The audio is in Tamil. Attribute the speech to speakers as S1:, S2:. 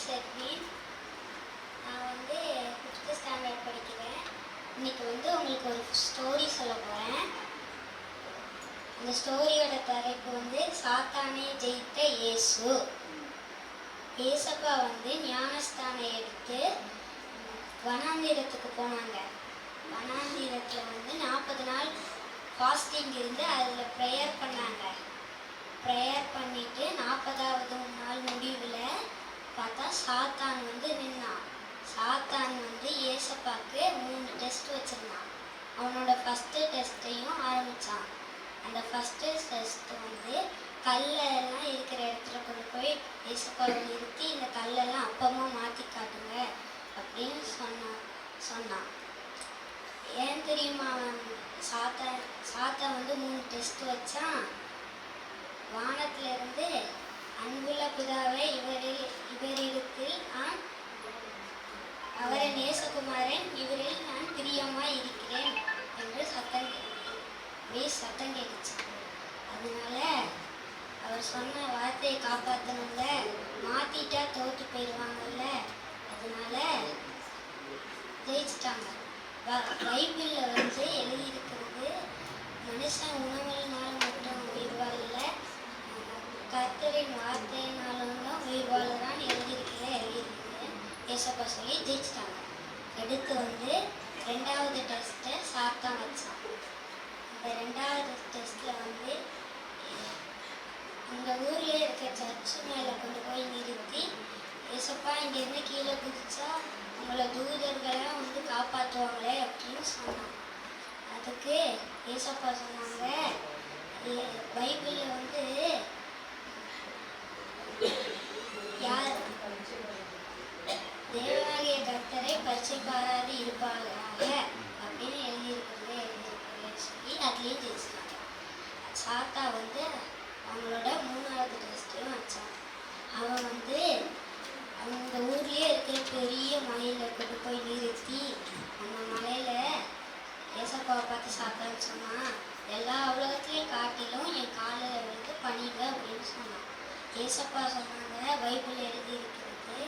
S1: செட்வின். நான் வந்து 5th ஸ்டாண்டர்ட் படிக்கிறேன். இன்னைக்கு வந்து உங்களுக்கு ஒரு ஸ்டோரி சொல்ல போகிறேன். அந்த ஸ்டோரியோட தலைப்பு வந்து சாத்தானே ஜெயித்த இயேசு. ஏசப்பா வந்து ஞானஸ்தானம் எடுத்து வனாந்திரத்துக்கு போனாங்க. வனாந்திரத்தில் வந்து 40 நாள் ஃபாஸ்டிங் இருந்து அதில் ப்ரேயர் பண்ணாங்க. ப்ரேயர் பண்ணிட்டு 40வது நாள் முடிவில் பார்த்தா சாத்தான் வந்து நின்னான். சாத்தான் வந்து ஏசப்பாக்கு 3 டெஸ்ட் வச்சிருந்தான். அவனோட ஃபஸ்ட்டு டெஸ்ட்டையும் ஆரம்பித்தான். அந்த ஃபஸ்ட்டு டெஸ்ட் வந்து கல்லெல்லாம் இருக்கிற இடத்துல கொண்டு போய் ஏசப்பாவை நிறுத்தி இந்த கல்லெல்லாம் அப்பமாக மாற்றி காட்டுங்க அப்படின்னு சொன்னான். ஏன் தெரியுமா சாத்தான் வந்து 3 டெஸ்ட் வச்சான். வானத்திலிருந்து அன்புள்ள பிதாவே இவரிடத்தில் நான் அவரை நேசகுமாரன் இவரில் நான் பிரியமாய் இருக்கிறேன் என்று சத்தம் கேட்டுச்சு. அதனால அவர் சொன்ன வார்த்தையை காப்பாற்றணும்ல, மாத்திட்டா தோற்று போயிடுவாங்கல்ல, அதனால ஜெயிச்சிட்டாங்க. பைபிளில் வந்து எழுதியிருக்கிறது, மனுஷன் உணவினால் மட்டும் உயிர் வாழல, கர்த்தரின் வார்த்தையினாலும் தான் உயிர் வாழறான்னு எழுதியிருக்கு. ஏசப்பா சொல்லி ஜெயிச்சிட்டாங்க. அடுத்து வந்து 2வது டெஸ்ட்டை சாத்தான் வச்சான். அந்த 2வது டெஸ்ட்டில் வந்து அந்த ஊர்லேயே இருக்க சர்ச்சு மேலே கொண்டு போய் நிறுத்தி, ஏசப்பா இங்கேருந்து கீழே குதிச்சா உங்களை தூதர்களெல்லாம் வந்து காப்பாற்றுவாங்களே அப்படின்னு சொன்னான். அதுக்கு ஏசப்பா சொன்னாங்க, பைபிளில் வந்து யார் தேவனாகிய கர்த்தரை பச்சை பாராது இருப்பாங்க அப்படின்னு எழுதியிருக்கிறது சொல்லி அதுலேயும் ஜெயிச்சிட்டாங்க. சாத்தா வந்து அவங்களோட 3வது டெஸ்ட்டையும் வச்சான். அவன் வந்து அந்த ஊர்லேயே இருக்கிற பெரிய மலையில் கொண்டு போய் நிறுத்தி, அந்த மலையில் ஏசப்பாவை பார்த்து சாத்தான்னு சொன்னான், எல்லா உலகத்துலேயும் காட்டிலும் என் காலில் வந்து பணிங்க அப்படின்னு சொன்னான். ஏசப்பா சொன்னாங்க, பைபிள் எழுதி இருக்கிறது,